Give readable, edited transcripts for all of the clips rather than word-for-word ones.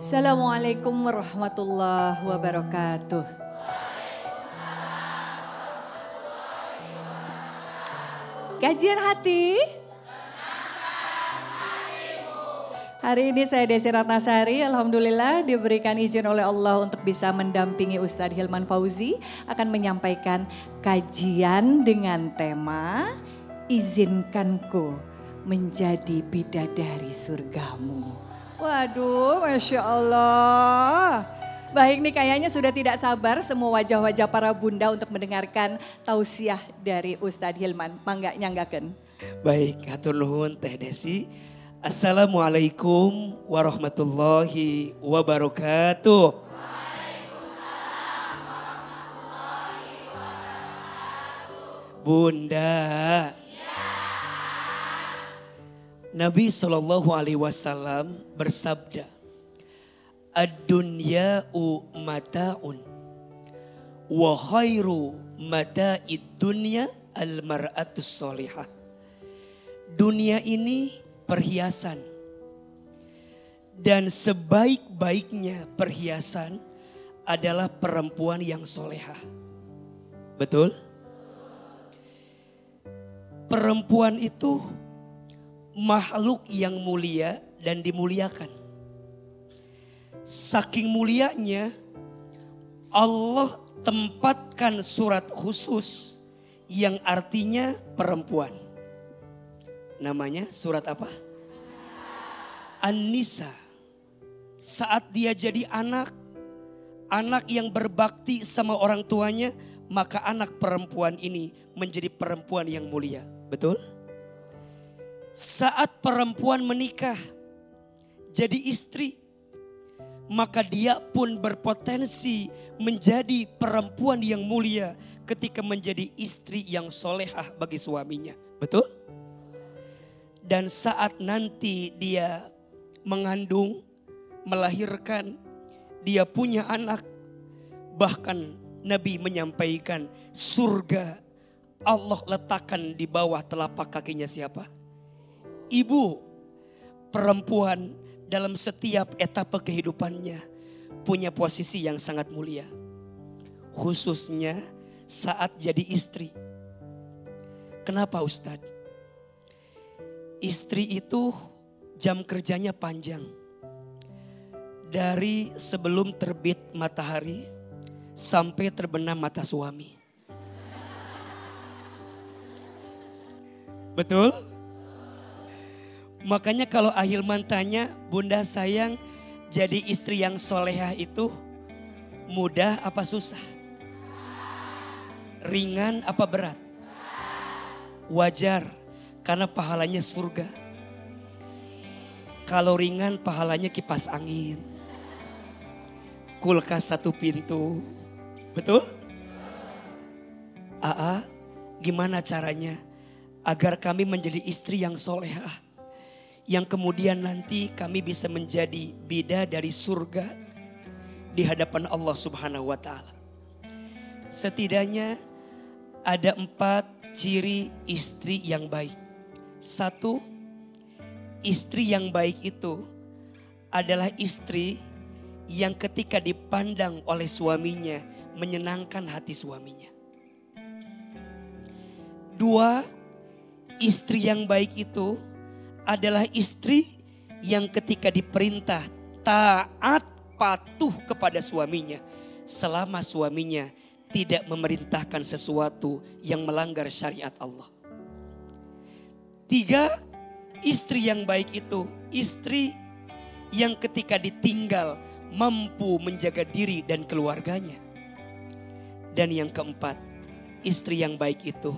Assalamualaikum warahmatullahi wabarakatuh. Kajian hati. Hari ini saya Desi Ratnasari, alhamdulillah diberikan izin oleh Allah untuk bisa mendampingi Ustadz Hilman Fauzi akan menyampaikan kajian dengan tema Izinkanku menjadi bidadari surgamu. Waduh, Masya Allah. Baik nih, kayaknya sudah tidak sabar semua wajah-wajah para bunda untuk mendengarkan tausiah dari Ustadz Hilman. Mangga nyanggaken. Baik, hatur nuhun Teh Desi. Assalamualaikum warahmatullahi wabarakatuh. Waalaikumsalam warahmatullahi wabarakatuh. Bunda. Nabi SAW bersabda, Ad-dunya'u mata'un wa khairu mata'id dunya al-mar'atus solihah. Dunia ini perhiasan dan sebaik-baiknya perhiasan adalah perempuan yang solehah. Betul? Perempuan itu makhluk yang mulia dan dimuliakan. Saking mulianya Allah tempatkan surat khusus yang artinya perempuan. Namanya surat apa? An-Nisa. Saat dia jadi anak yang berbakti sama orang tuanya, maka anak perempuan ini menjadi perempuan yang mulia. Betul? Saat perempuan menikah, jadi istri, maka dia pun berpotensi menjadi perempuan yang mulia ketika menjadi istri yang solehah bagi suaminya. Betul? Dan saat nanti dia mengandung, melahirkan, dia punya anak. Bahkan Nabi menyampaikan surga Allah letakkan di bawah telapak kakinya siapa? Ibu. Perempuan dalam setiap etapa kehidupannya punya posisi yang sangat mulia. Khususnya saat jadi istri. Kenapa Ustadz? Istri itu jam kerjanya panjang. Dari sebelum terbit matahari sampai terbenam mata suami. Betul? Makanya kalau Ahilman tanya, Bunda sayang jadi istri yang solehah itu mudah apa susah? Ringan apa berat? Wajar karena pahalanya surga. Kalau ringan pahalanya kipas angin. Kulkas satu pintu. Betul? Aa, gimana caranya agar kami menjadi istri yang solehah? Yang kemudian nanti kami bisa menjadi bidadari surga di hadapan Allah Subhanahu wa Ta'ala. Setidaknya ada 4 ciri istri yang baik. 1, istri yang baik itu adalah istri yang ketika dipandang oleh suaminya menyenangkan hati suaminya. 2, istri yang baik itu adalah istri yang ketika diperintah taat patuh kepada suaminya selama suaminya tidak memerintahkan sesuatu yang melanggar syariat Allah. 3, istri yang baik itu istri yang ketika ditinggal mampu menjaga diri dan keluarganya. Dan yang keempat, istri yang baik itu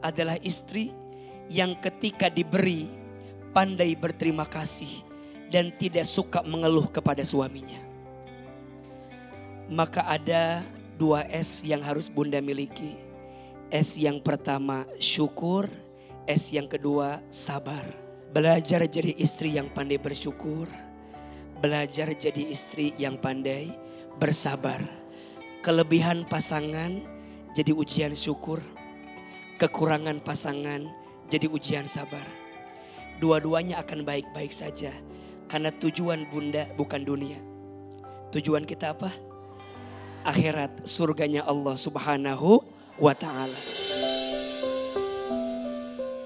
adalah istri yang ketika diberi pandai berterima kasih dan tidak suka mengeluh kepada suaminya. Maka ada 2 S yang harus Bunda miliki. S yang pertama syukur, S yang kedua sabar. Belajar jadi istri yang pandai bersyukur, belajar jadi istri yang pandai bersabar. Kelebihan pasangan jadi ujian syukur, kekurangan pasangan jadi ujian sabar. Dua-duanya akan baik-baik saja. Karena tujuan Bunda bukan dunia. Tujuan kita apa? Akhirat, surganya Allah Subhanahu wa ta'ala.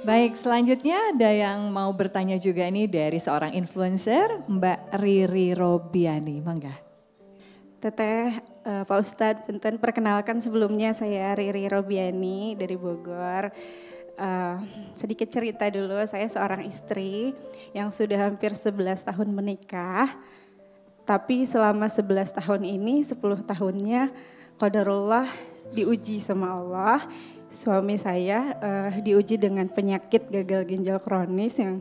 Baik, selanjutnya ada yang mau bertanya juga nih dari seorang influencer, Mbak Riri Robiani. Mangga. Teteh, Pak Ustadz, punten perkenalkan sebelumnya saya Riri Robiani dari Bogor. Sedikit cerita dulu, saya seorang istri yang sudah hampir 11 tahun menikah. Tapi selama 11 tahun ini, 10 tahunnya qadarullah diuji sama Allah. Suami saya diuji dengan penyakit gagal ginjal kronis yang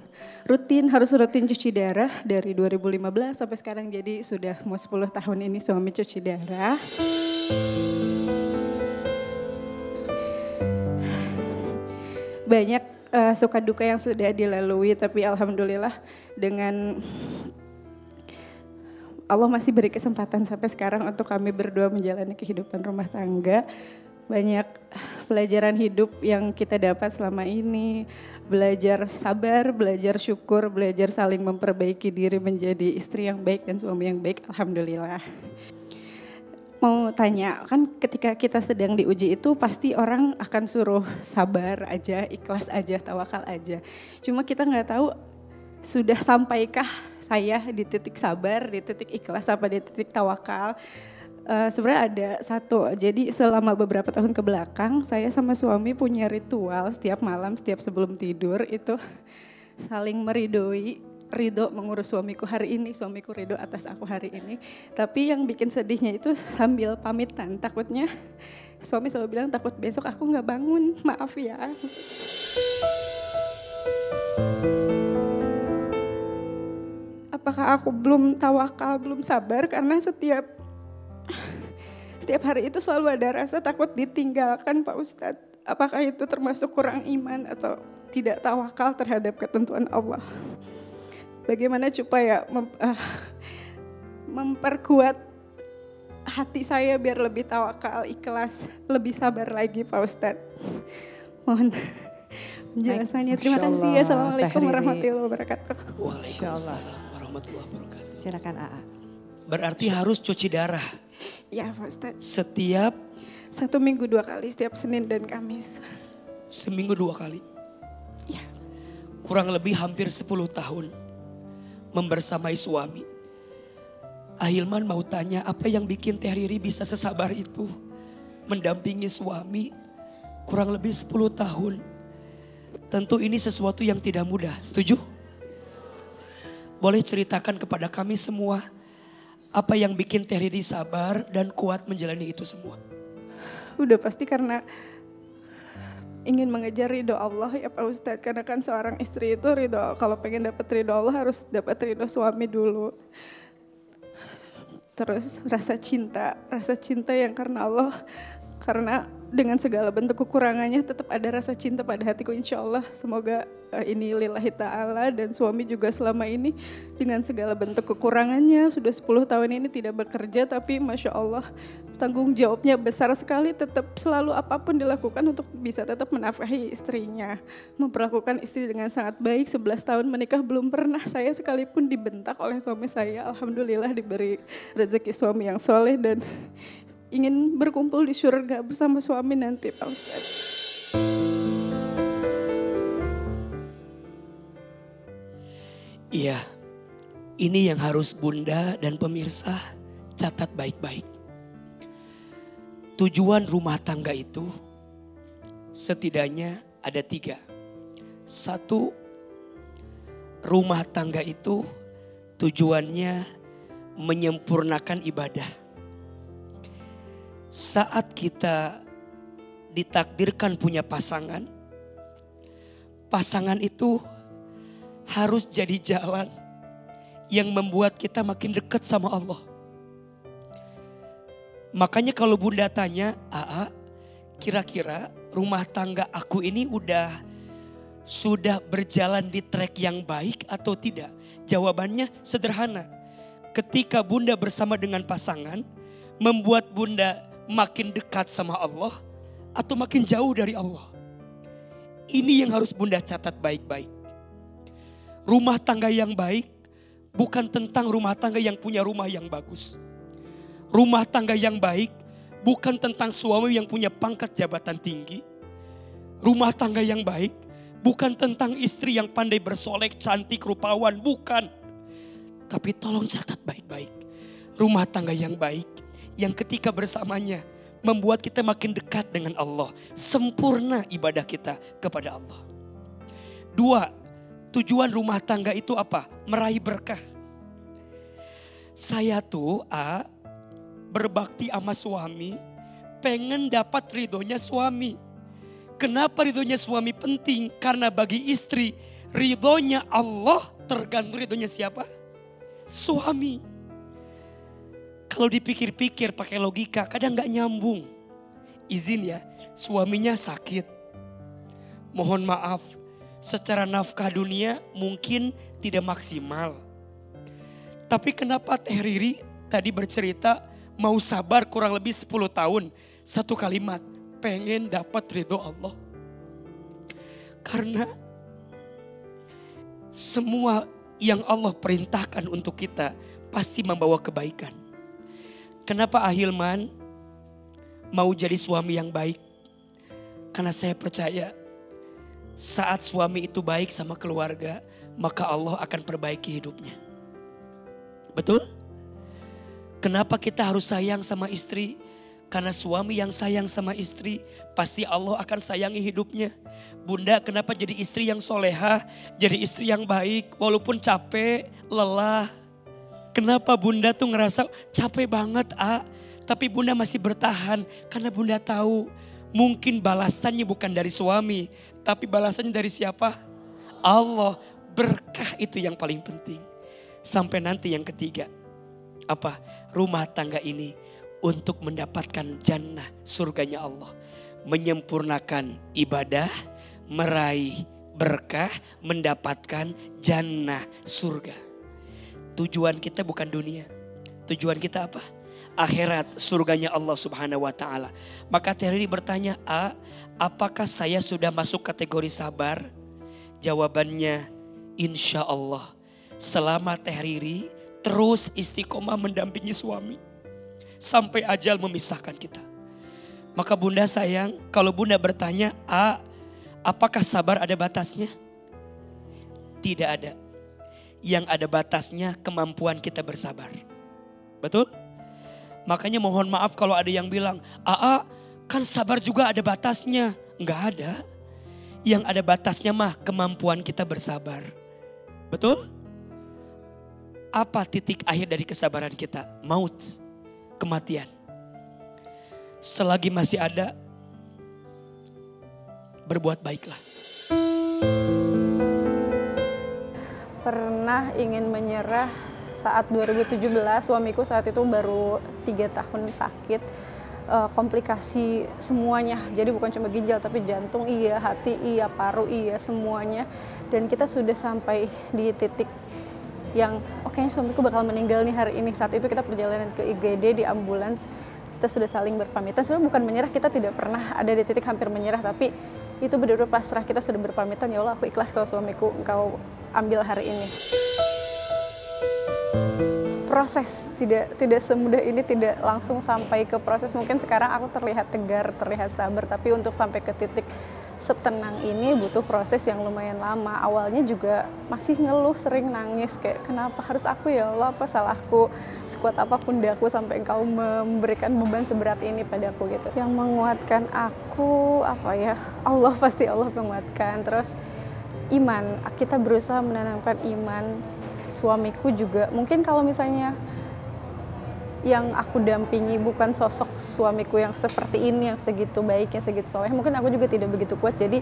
harus rutin cuci darah dari 2015 sampai sekarang, jadi sudah mau 10 tahun ini suami cuci darah. Banyak suka duka yang sudah dilalui, tapi alhamdulillah dengan Allah masih beri kesempatan sampai sekarang untuk kami berdua menjalani kehidupan rumah tangga. Banyak pelajaran hidup yang kita dapat selama ini, belajar sabar, belajar syukur, belajar saling memperbaiki diri menjadi istri yang baik dan suami yang baik, alhamdulillah. Mau tanya, kan ketika kita sedang diuji itu pasti orang akan suruh sabar aja, ikhlas aja, tawakal aja. Cuma kita nggak tahu sudah sampaikah saya di titik sabar, di titik ikhlas, apa di titik tawakal. Sebenarnya ada satu, jadi selama beberapa tahun ke belakang saya sama suami punya ritual setiap malam, setiap sebelum tidur itu saling ridho mengurus suamiku hari ini, suamiku ridho atas aku hari ini. Tapi yang bikin sedihnya itu sambil pamitan, takutnya suami selalu bilang takut besok aku gak bangun, maaf ya. Apakah aku belum tawakal, belum sabar karena setiap hari itu selalu ada rasa takut ditinggalkan, Pak Ustadz. Apakah itu termasuk kurang iman atau tidak tawakal terhadap ketentuan Allah? Bagaimana supaya memperkuat hati saya biar lebih tawakal, ikhlas, lebih sabar lagi, Pak Ustadz? Mohon penjelasannya. Terima kasih ya. Assalamualaikum warahmatullahi wabarakatuh. Waalaikumsalam warahmatullahi wabarakatuh. Silakan AA. Berarti harus cuci darah. Ya Pak Ustadz. Setiap 1 minggu 2 kali, setiap Senin dan Kamis. seminggu 2 kali. Ya. Kurang lebih hampir 10 tahun membersamai suami. Ahilman mau tanya, apa yang bikin Teh Riri bisa sesabar itu mendampingi suami kurang lebih 10 tahun. Tentu ini sesuatu yang tidak mudah, setuju? Boleh ceritakan kepada kami semua apa yang bikin Teh Riri sabar dan kuat menjalani itu semua? Udah pasti karena ingin mengejar ridho Allah ya Pak Ustadz. Karena kan seorang istri itu ridho, kalau pengen dapat ridho Allah harus dapat ridho suami dulu. Terus rasa cinta yang karena Allah, karena dengan segala bentuk kekurangannya tetap ada rasa cinta pada hatiku, insya Allah. Semoga ini lillahi ta'ala, dan suami juga selama ini dengan segala bentuk kekurangannya sudah 10 tahun ini tidak bekerja, tapi Masya Allah tanggung jawabnya besar sekali, tetap selalu apapun dilakukan untuk bisa tetap menafkahi istrinya, memperlakukan istri dengan sangat baik. 11 tahun menikah belum pernah saya sekalipun dibentak oleh suami saya. Alhamdulillah diberi rezeki suami yang soleh dan ingin berkumpul di surga bersama suami nanti Pak Ustadz. Iya, ini yang harus Bunda dan pemirsa catat baik-baik. Tujuan rumah tangga itu setidaknya ada 3. 1, rumah tangga itu tujuannya menyempurnakan ibadah. Saat kita ditakdirkan punya pasangan, pasangan itu harus jadi jalan yang membuat kita makin dekat sama Allah. Makanya kalau Bunda tanya, AA, kira-kira rumah tangga aku ini sudah berjalan di track yang baik atau tidak? Jawabannya sederhana. Ketika Bunda bersama dengan pasangan, membuat Bunda makin dekat sama Allah atau makin jauh dari Allah? Ini yang harus Bunda catat baik-baik. Rumah tangga yang baik bukan tentang rumah tangga yang punya rumah yang bagus. Rumah tangga yang baik bukan tentang suami yang punya pangkat jabatan tinggi. Rumah tangga yang baik bukan tentang istri yang pandai bersolek, cantik, rupawan. Bukan. Tapi tolong catat baik-baik. Rumah tangga yang baik, yang ketika bersamanya membuat kita makin dekat dengan Allah. Sempurna ibadah kita kepada Allah. 2, tujuan rumah tangga itu apa? Meraih berkah. Saya tuh berbakti sama suami, pengen dapat ridhonya suami. Kenapa ridhonya suami penting? Karena bagi istri, ridhonya Allah tergantung ridhonya siapa? Suami. Kalau dipikir-pikir pakai logika kadang gak nyambung. Izin ya, suaminya sakit. Mohon maaf, secara nafkah dunia mungkin tidak maksimal. Tapi kenapa Teh Riri tadi bercerita mau sabar kurang lebih 10 tahun. Satu kalimat, pengen dapat ridho Allah. Karena semua yang Allah perintahkan untuk kita pasti membawa kebaikan. Kenapa Ahilman mau jadi suami yang baik? Karena saya percaya saat suami itu baik sama keluarga, maka Allah akan perbaiki hidupnya. Betul? Kenapa kita harus sayang sama istri? Karena suami yang sayang sama istri, pasti Allah akan sayangi hidupnya. Bunda, kenapa jadi istri yang solehah, jadi istri yang baik, walaupun capek, lelah. Kenapa Bunda tuh ngerasa capek banget, tapi Bunda masih bertahan. Karena Bunda tahu mungkin balasannya bukan dari suami, tapi balasannya dari siapa? Allah. Berkah itu yang paling penting. Sampai nanti yang ketiga, apa? Rumah tangga ini untuk mendapatkan jannah, surganya Allah. Menyempurnakan ibadah, meraih berkah, mendapatkan jannah, surga. Tujuan kita bukan dunia. Tujuan kita apa? Akhirat, surganya Allah Subhanahu wa taala. Maka Teh Riri bertanya, apakah saya sudah masuk kategori sabar? Jawabannya, insya Allah. Selama Teh Riri terus istiqomah mendampingi suami sampai ajal memisahkan kita. Maka Bunda sayang, kalau Bunda bertanya, apakah sabar ada batasnya? Tidak ada. Yang ada batasnya kemampuan kita bersabar. Betul? Makanya mohon maaf kalau ada yang bilang, kan sabar juga ada batasnya. Enggak ada. Yang ada batasnya mah kemampuan kita bersabar. Betul? Apa titik akhir dari kesabaran kita? Maut, kematian. Selagi masih ada, berbuat baiklah. Pernah ingin menyerah saat 2017, suamiku saat itu baru 3 tahun sakit. Komplikasi semuanya, jadi bukan cuma ginjal tapi jantung iya, hati iya, paru iya, semuanya. Dan kita sudah sampai di titik yang kayaknya suamiku bakal meninggal nih hari ini. Saat itu kita perjalanan ke IGD di ambulans, kita sudah saling berpamitan. Sebenarnya bukan menyerah, kita tidak pernah ada di titik hampir menyerah, tapi itu benar-benar pasrah. Kita sudah berpamitan, ya Allah aku ikhlas kalau suamiku engkau ambil hari ini. Proses tidak semudah ini, tidak langsung sampai ke proses. Mungkin sekarang aku terlihat tegar, terlihat sabar, tapi untuk sampai ke titik setenang ini butuh proses yang lumayan lama. Awalnya juga masih ngeluh, sering nangis kayak kenapa harus aku ya Allah, apa salahku, sekuat apa pundaku sampai engkau memberikan beban seberat ini padaku gitu. Yang menguatkan aku apa ya, Allah, pasti Allah menguatkan. Terus iman, kita berusaha menanamkan iman. Suamiku juga mungkin kalau misalnya yang aku dampingi bukan sosok suamiku yang seperti ini, yang segitu baiknya, segitu soleh, mungkin aku juga tidak begitu kuat. Jadi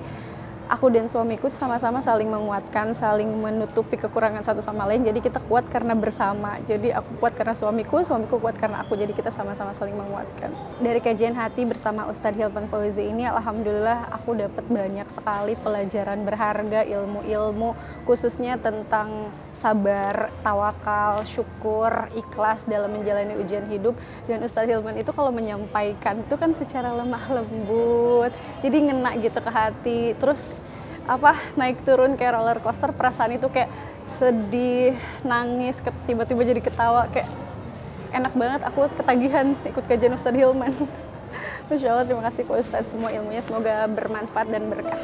aku dan suamiku sama-sama saling menguatkan, saling menutupi kekurangan satu sama lain. Jadi kita kuat karena bersama. Jadi aku kuat karena suamiku kuat karena aku. Jadi kita sama-sama saling menguatkan. Dari kajian hati bersama Ustadz Hilman Fauzi ini, alhamdulillah aku dapat banyak sekali pelajaran berharga, ilmu-ilmu khususnya tentang sabar, tawakal, syukur, ikhlas dalam menjalani ujian hidup. Dan Ustadz Hilman itu kalau menyampaikan itu kan secara lemah lembut, jadi ngena gitu ke hati. Terus naik turun kayak roller coaster, perasaan itu kayak sedih, nangis, tiba-tiba jadi ketawa, kayak enak banget, aku ketagihan ikut kajian Ustadz Hilman. Masya Allah, terima kasih Pak Ustadz, semua ilmunya semoga bermanfaat dan berkah.